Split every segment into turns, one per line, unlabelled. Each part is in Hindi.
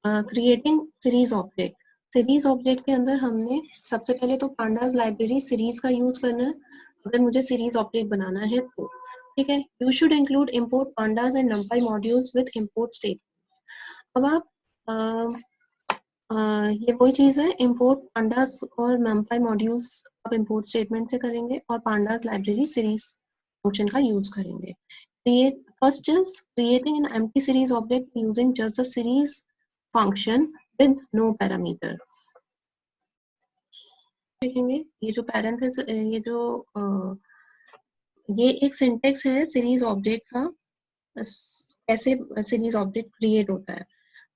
Creating series object. Series object के अंदर हमने सबसे पहले तो पांडास लाइब्रेरी सीरीज का यूज करना है अगर मुझे सीरीज ऑब्जेक्ट बनाना है तो, ठीक है। You should include import pandas and numpy modules with import state. अब आप ये वही चीज है, इम्पोर्ट पांडास और numpy मॉड्यूल्स आप इम्पोर्ट स्टेटमेंट से करेंगे और पांडास लाइब्रेरी सीरीज फंक्शन का यूज करेंगे। First is creating an empty series object using just a series function with no parameter। देखेंगे ये जो पैरेंथेसिस, ये एक सिंटेक्स है सीरीज ऑब्जेक्ट का, कैसे सीरीज ऑब्जेक्ट क्रिएट होता है।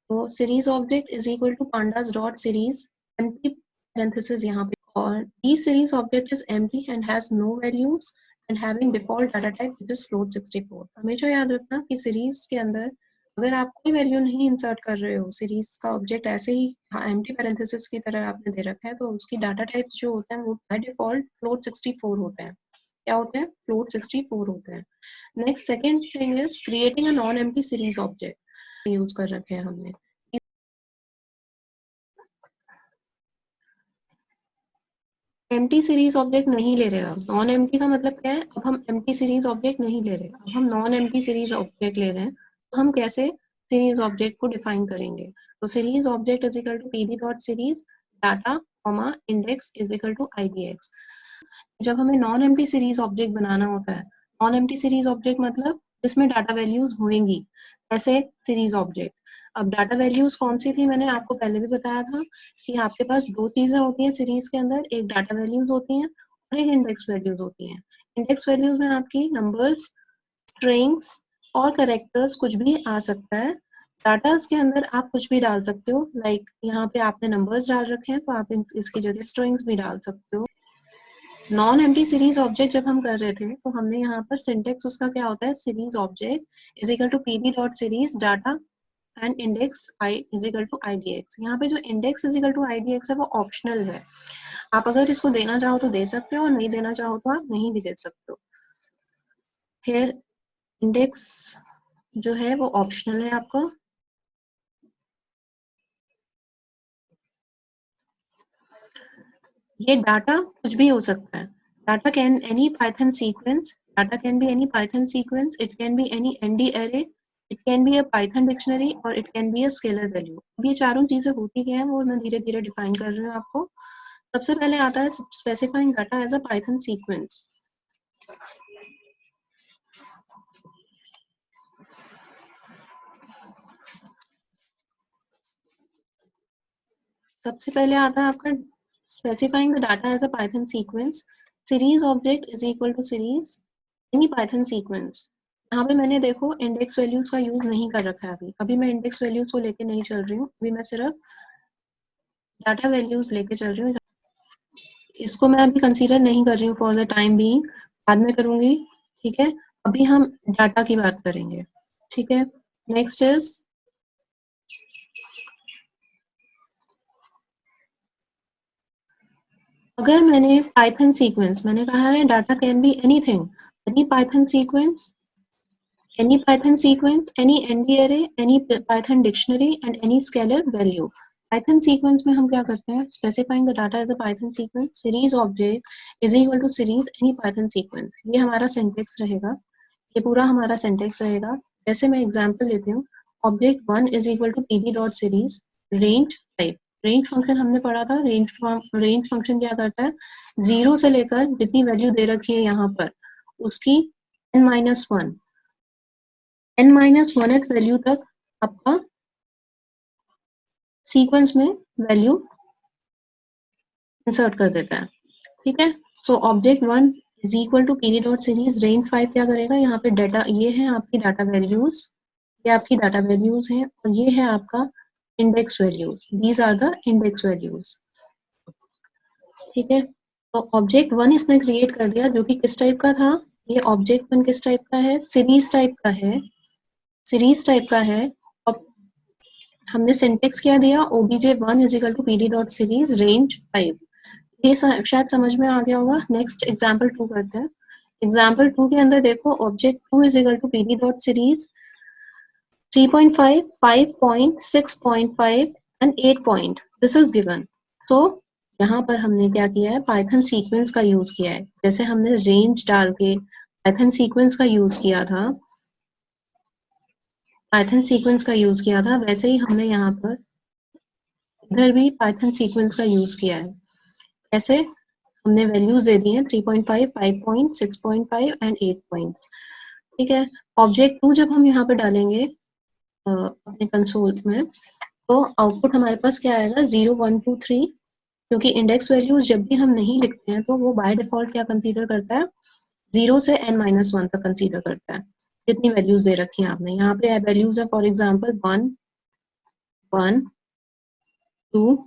तो series object is equal to pandas dot series empty parenthesis यहाँ पे, और this series object is empty and has no values and having default data type which is float 64। हमेशा याद रखना कि सीरीज के अंदर अगर आप कोई वैल्यू नहीं इंसर्ट कर रहे हो, सीरीज का ऑब्जेक्ट ऐसे ही एम्प्टी पैरेंथेसिस की तरह आपने दे रखा है, तो उसकी डाटा टाइप जो होता है वो बाय डिफॉल्ट फ्लोट 64 होता है। क्या होता है? फ्लोट 64 होता है। Next second thing is creating a non empty series object use कर रखे हैं हमने। एम्प्टी सीरीज ऑब्जेक्ट नहीं ले रहे हैं, नॉन एम्प्टी का मतलब क्या है, अब हम एम्प्टी सीरीज ऑब्जेक्ट नहीं ले रहे, अब हम नॉन एम्प्टी सीरीज ऑब्जेक्ट ले रहे हैं। तो हम कैसे सीरीज ऑब्जेक्ट को डिफाइन करेंगे? तो series object is equal to pd dot series data comma index is equal to idx. जब हमें नॉन एम्प्टी सीरीज ऑब्जेक्ट बनाना होता है, नॉन एम्प्टी सीरीज ऑब्जेक्ट मतलब जिसमें डाटा वैल्यूज होंगी, ऐसे सीरीज ऑब्जेक्ट। अब डाटा वैल्यूज कौन सी थी, मैंने आपको पहले भी बताया था कि आपके पास दो चीजें होती हैं सीरीज के अंदर, एक डाटा वैल्यूज होती हैं और एक इंडेक्स वैल्यूज होती हैं। इंडेक्स वैल्यूज में आपकी नंबर्स, स्ट्रिंग्स और करेक्टर्स कुछ भी आ सकता है। डाटा के अंदर आप कुछ भी डाल सकते हो, लाइक यहाँ पे आपने नंबर्स डाल रखे हैं तो आप इसकी जगह स्ट्रिंग्स भी डाल सकते हो। नॉन एम्प्टी सीरीज ऑब्जेक्ट जब हम कर रहे थे तो हमने यहाँ पर सिंटेक्स उसका क्या होता है, series object is equal to pd dot series data and index I is equal to idx. यहाँ पे जो index is equal to idx है वो ऑप्शनल है, आप अगर इसको देना चाहो तो दे सकते हो और नहीं देना चाहो तो आप नहीं भी दे सकते हो। फिर इंडेक्स जो है वो ऑप्शनल है आपका। ये डाटा कुछ भी हो सकता है, data can any Python sequence, data can be any Python sequence, it can be any ND array, it can be a Python dictionary और it can be a scalar value। अब ये चारों चीजें होती क्या है वो मैं धीरे धीरे डिफाइन कर रही हूँ आपको। सबसे पहले आता है specifying data as a Python sequence. सबसे पहले आता है आपका specifying the data as a Python sequence. Series object is equal to series any Python sequence. यहाँ पे मैंने देखो इंडेक्स वैल्यूज का यूज नहीं कर रखा है, अभी मैं इंडेक्स वैल्यूज को लेके नहीं चल रही हूँ, अभी मैं सिर्फ डाटा वैल्यूज लेके चल रही हूँ। इसको मैं अभी कंसीडर नहीं कर रही हूँ फॉर द टाइम बीइंग, बाद में करूंगी, ठीक है। अभी हम डाटा की बात करेंगे, ठीक है। नेक्स्ट इज अगर मैंने पाइथन सीक्वेंस, मैंने कहा है data can be anything, any Python sequence, any Python sequence, any ND array, any Python dictionary and any scalar value। Python sequence में हम क्या करते हैं, specifying the data as a Python sequence, series object is equal to series any Python sequence। ये हमारा syntax रहेगा, ये पूरा हमारा syntax रहेगा। जैसे मैं example लेती हूँ, object 1 is equal to pd dot series range 5। Range function हमने पढ़ा था, रेंज फंक्शन क्या करता है, 0 से लेकर जितनी वैल्यू दे रखी है यहाँ पर उसकी n-1 n-1th वैल्यू तक आपका सीक्वेंस में वैल्यू इंसर्ट कर देता है, ठीक है। So object 1 is equal to pd dot series range 5 क्या करेगा, यहाँ पे डाटा, ये है आपकी डाटा वैल्यूज, ये आपकी डाटा वैल्यूज हैं और ये है आपका index values, these are the index values, ठीक है। तो ऑब्जेक्ट 1 इसने क्रिएट कर दिया जो कि किस टाइप का था, ये ऑब्जेक्ट 1 किस टाइप का है, सीरीज टाइप का है, सीरीज टाइप का है। और हमने सिंटेक्स क्या दिया, obj1 is equal to pd dot series range 5। ये शायद समझ में आ गया होगा। नेक्स्ट एग्जांपल 2 करते हैं। एग्जांपल 2 के अंदर देखो object 2 is equal to pd dot series 3.5, 5 point, 6.5 and 8 point. This is given. So यहाँ पर हमने क्या किया है, पाइथन सीक्वेंस का यूज किया है. जैसे हमने रेंज डाल के पाइथन सीक्वेंस का यूज किया था, वैसे ही हमने यहाँ पर इधर भी पाइथन सीक्वेंस का यूज किया है. ऐसे हमने वैल्यूज दे दी हैं 3.5, 5 point, 6.5 एंड 8 पॉइंट. ठीक है. ऑब्जेक्ट 2 जब हम यहाँ पे डालेंगे अपने कंसोल में, तो आउटपुट हमारे पास क्या आएगा, 0, 1, 2, 3. क्योंकि इंडेक्स वैल्यूज जब भी हम नहीं लिखते हैं तो वो बाय डिफॉल्ट क्या कंसीडर करता है, 0 से n-1 तक कंसीडर करता है. जितनी वैल्यूज दे रखी हैं आपने, यहाँ पे वैल्यूज है फॉर एग्जांपल 1, 1, 2,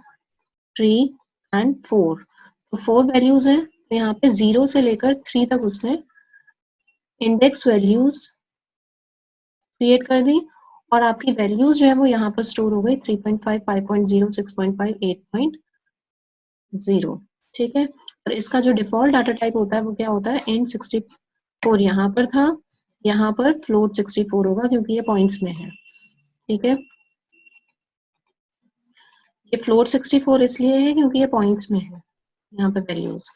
3 एंड 4. तो 4 वैल्यूज हैं, तो यहाँ पे 0 से लेकर 3 तक उसने इंडेक्स वैल्यूज क्रिएट कर दी, और आपकी वैल्यूज जो है वो यहाँ पर स्टोर हो गई 3.5, 5.0, 6.5, 8.0. ठीक है. और इसका जो डिफॉल्ट डाटा टाइप होता है वो क्या होता है, int 64 यहाँ पर था, यहाँ पर फ्लोट 64 होगा क्योंकि ये पॉइंट्स में है. ठीक है. ये फ्लोट 64 इसलिए है क्योंकि ये पॉइंट्स में है यहाँ पे वैल्यूज.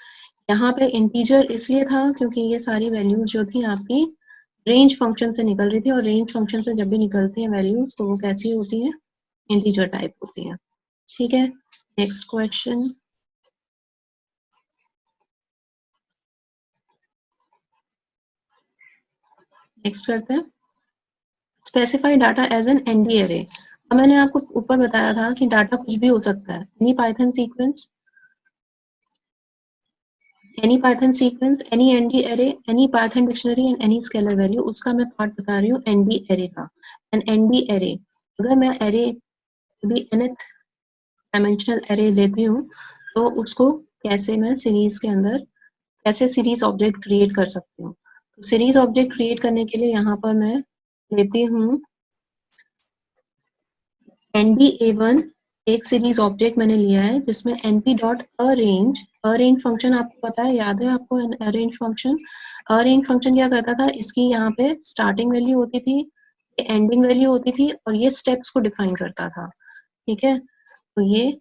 यहाँ पे इंटीजर इसलिए था क्योंकि ये सारी वैल्यूज जो थी आपकी रेंज फंक्शन से निकल रही थी, और रेंज फंक्शन से जब भी निकलती हैं वैल्यूज तो वो कैसी होती हैं, इंटीजर टाइप होती हैं. ठीक है. Next question. नेक्स्ट करते हैं. Specify data as an ND array. अब मैंने आपको ऊपर बताया था कि डाटा कुछ भी हो सकता है. Any Python sequence, any ND array, any Python dictionary and any scalar value. उसका मैं पार्ट बता रही हूँ एनडी एरे का. एन एनडी एरे, अगर मैं एरे भी nth डायमेंशनल एरे लेती हूँ तो उसको कैसे मैं सीरीज के अंदर कैसे सीरीज ऑब्जेक्ट क्रिएट कर सकती हूँ. तो सीरीज ऑब्जेक्ट क्रिएट करने के लिए यहाँ पर मैं लेती हूँ nba1. एक सीरीज ऑब्जेक्ट मैंने लिया है जिसमें np.arrange फंक्शन आपको पता है, याद है आपको अरेंज फंक्शन. अरेंज फंक्शन क्या करता था, इसकी यहाँ पे स्टार्टिंग वैल्यू होती थी, एंडिंग वैल्यू होती थी, और ये स्टेप्स को डिफाइन करता था. ठीक है. तो ये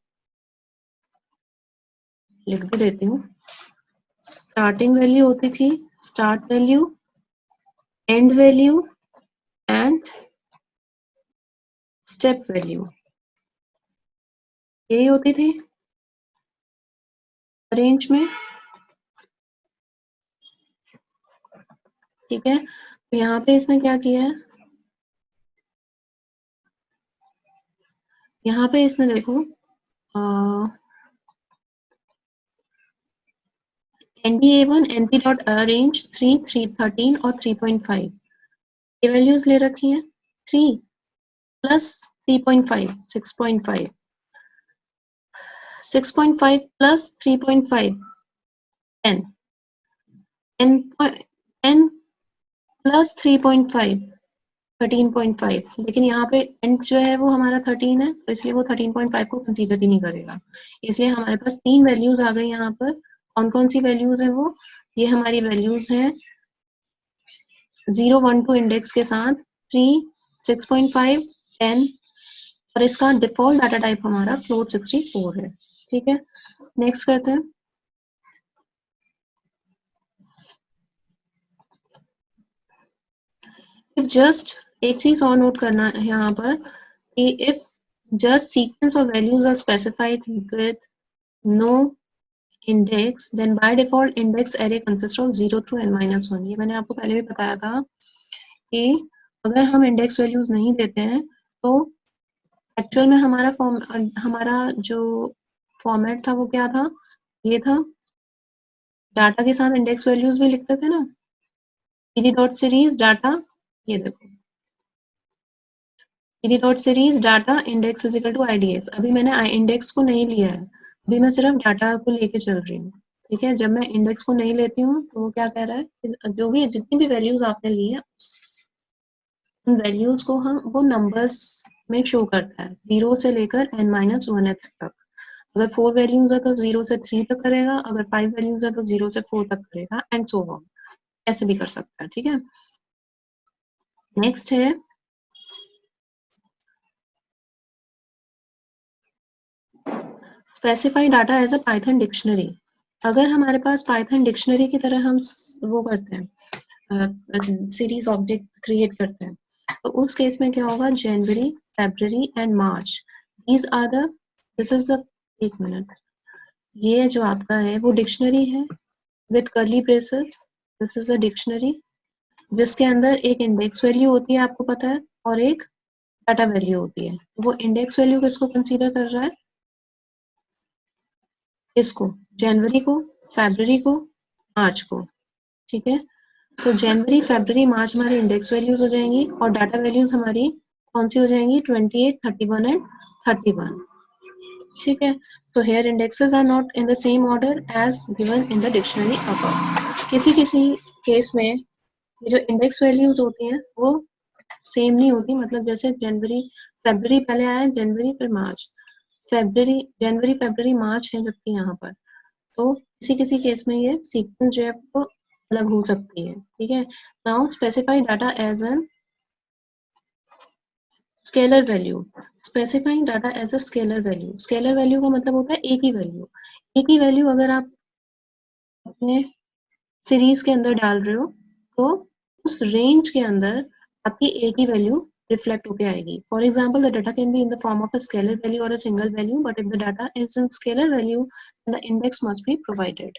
लिख भी देती हूँ. स्टार्टिंग वैल्यू होती थी, start value, and value and step value, यही होती थी अरेंज में. ठीक है. तो यहाँ पे इसने क्या किया है, यहाँ पे इसने देखो nba1 np.arrange 3, 313 और 3.5 ये वैल्यूज ले रखी हैं. 3 प्लस 3.5 6.5, 6.5 प्लस 3.5 10, n प्लस 3.5 13.5. लेकिन यहाँ पे एंड जो है वो हमारा 13 है, तो इसलिए वो 13.5 को कंसीडर ही नहीं करेगा. इसलिए हमारे पास 3 वैल्यूज आ गई यहाँ पर. कौन कौन सी वैल्यूज है वो, ये हमारी वैल्यूज हैं 0, 1, 2 इंडेक्स के साथ, 3, 6.5, 10, और इसका डिफॉल्ट डाटा टाइप हमारा फ्लोट 64 है. ठीक है. नेक्स्ट करते हैं. इफ जस्ट एक चीज और नोट करना है यहाँ पर कि if just sequence of values are specified with no index, then by default index array consists of 0 through n-1. ये मैंने आपको पहले भी बताया था कि अगर हम इंडेक्स वैल्यूज नहीं देते हैं तो एक्चुअल में हमारा जो फॉर्मेट था वो क्या था, ये था. डाटा के साथ इंडेक्स वैल्यूज भी लिखते थे ना, pd.series डाटा, ये देखो pd.series data index is equal to idx. अभी मैंने इंडेक्स को नहीं लिया है, अभी मैं सिर्फ डाटा को लेके चल रही हूँ. ठीक है. जब मैं इंडेक्स को नहीं लेती हूँ तो वो क्या कह रहा है कि जो भी जितनी भी वैल्यूज आपने ली है उन वैल्यूज को हम वो नंबर्स में शो करता है 0 से लेकर n-1 तक. अगर 4 वैल्यूज है तो 0 से 3 तक करेगा, अगर 5 वैल्यूज है तो 0 से 4 तक करेगा, एंड सो ऑन. ऐसे भी कर सकता है. ठीक है. नेक्स्ट है specify data as a Python dictionary. अगर हमारे पास पाइथन डिक्शनरी की तरह हम वो करते हैं, सीरीज ऑब्जेक्ट क्रिएट करते हैं, तो उस केस में क्या होगा, January, February and March, these are the, this is the, एक मिनट, ये जो आपका है वो डिक्शनरी है with curly braces, this is a dictionary जिसके अंदर एक इंडेक्स वैल्यू होती है, आपको पता है, और एक डाटा वैल्यू होती है। वो इंडेक्स वैल्यू किसको कंसीडर कर रहा है, इसको, जनवरी को, फरवरी को, मार्च को, ठीक है। तो जनवरी, फरवरी, मार्च हमारी इंडेक्स वैल्यूज हो जाएंगी और डाटा वैल्यूज हमारी कौन सी हो जाएंगी, 28, 31 एंड 31, ठीक है। तो here indexes are not in the same order as given in the dictionary above. किसी किसी केस में ये जो इंडेक्स वैल्यूज होती हैं वो सेम नहीं होती, मतलब जैसे जनवरी, फरवरी पहले आया, जनवरी फिर मार्च, फरवरी, जनवरी, फरवरी, मार्च है जबकि यहाँ पर, तो किसी किसी केस में ये सीक्वेंस जो है वो अलग हो सकती है, ठीक है। Now specify data as an scalar value. Specifying data as a scalar value, scalar value का मतलब होता है एक ही वैल्यू। एक ही वैल्यू अगर आप अपने सीरीज के अंदर डाल रहे हो तो उस रेंज के अंदर आपकी एक ही वैल्यू रिफ्लेक्ट होके आएगी। For example, the data can be in the form of a scalar value और a single value, but if the data is in scalar value the index must be provided.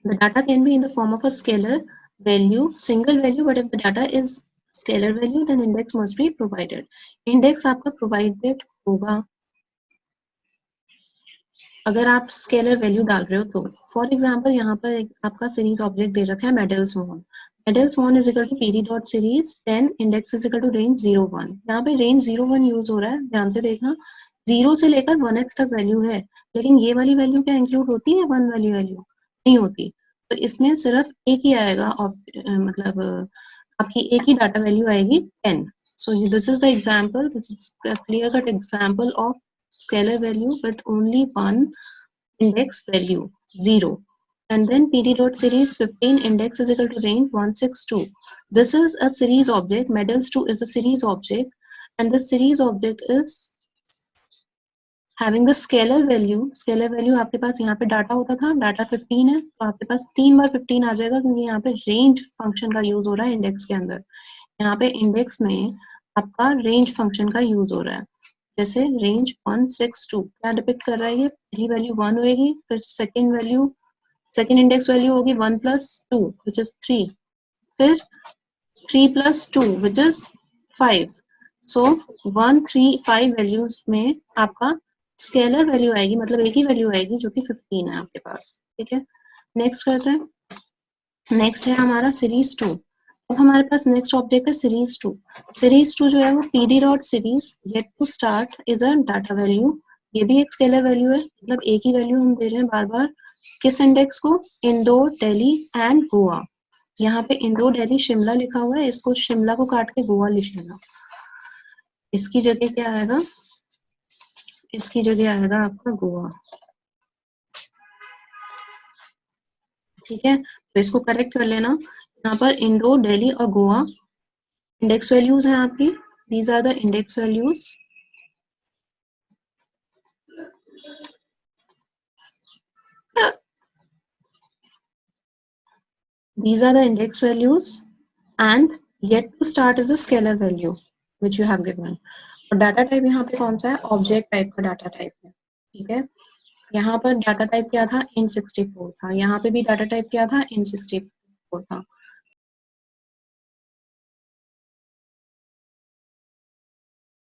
The data can be in the form of a scalar value, single value, but if the data is scalar value, then index must be provided. Index आपका provided होगा अगर आप स्केलर वैल्यू डाल रहे हो तो। फॉर एग्जाम्पल, यहाँ पर एक आपका सीरीज ऑब्जेक्ट दे रखा है medals one, medals one is equal to pd dot series 10 index is equal to range 01। यहाँ पे रेंज 01 यूज हो रहा है, ध्यान से देखना, 0 से लेकर 1x तक वैल्यू है, लेकिन ये वाली वैल्यू क्या इंक्लूड होती है, 1 वाली वैल्यू नहीं होती। तो इसमें सिर्फ एक ही आएगा, मतलब आपकी एक ही डाटा वैल्यू आएगी 10। So this is the example, this is a clear cut example of scalar value with only one index value 0, and then pd dot series 15 index is equal to range 162. This is a series object, medals 2 is a series object, and the series object is having the scalar value, scalar value आपके पास यहाँ पे डाटा होता था, डाटा 15 है, तो आपके पास 3 बार 15 आ जाएगा क्योंकि यहाँ पे रेंज फंक्शन का यूज हो रहा है इंडेक्स के अंदर। यहाँ पे इंडेक्स में आपका रेंज फंक्शन का यूज हो रहा है, जैसे रेंज 162 क्या डिपिक्ट कर रहा है, ये पहली वैल्यू 1 होगी, फिर second value, second index value होगी 1 प्लस 2 विच इज 3, फिर 3 plus 2 which is 5। So 1, 3, 5 values में आपका स्केलर वैल्यू आएगी, मतलब एक ही वैल्यू आएगी जो कि 15 है आपके पास, ठीक है। नेक्स्ट करते हैं, नेक्स्ट है हमारा सीरीज 2। अब हमारे पास नेक्स्ट ऑब्जेक्ट है सीरीज 2। सीरीज 2 जो है वो pd dot series get to start is a data value, ये भी एक स्केलर वैल्यू है, मतलब एक ही वैल्यू हम दे रहे हैं बार बार, किस इंडेक्स को, इंदौर, दिल्ली एंड गोवा। यहाँ पे इंदौर, दिल्ली, शिमला लिखा हुआ है, इसको शिमला को काट के गोवा लिख लेना, इसकी जगह क्या आएगा, इसकी जगह आएगा आपका गोवा, ठीक है। तो इसको करेक्ट कर लेना, यहाँ पर इंदौर, दिल्ली और गोवा इंडेक्स वैल्यूज हैं आपकी, these are the index values, these are the index values and yet to start is a scalar value which you have given। और डाटा टाइप यहाँ पे कौन सा है, ऑब्जेक्ट टाइप का डाटा टाइप है, ठीक है। यहाँ पर डाटा टाइप क्या था, इन 64 था, यहाँ पे भी डाटा टाइप क्या था, इन 64 था।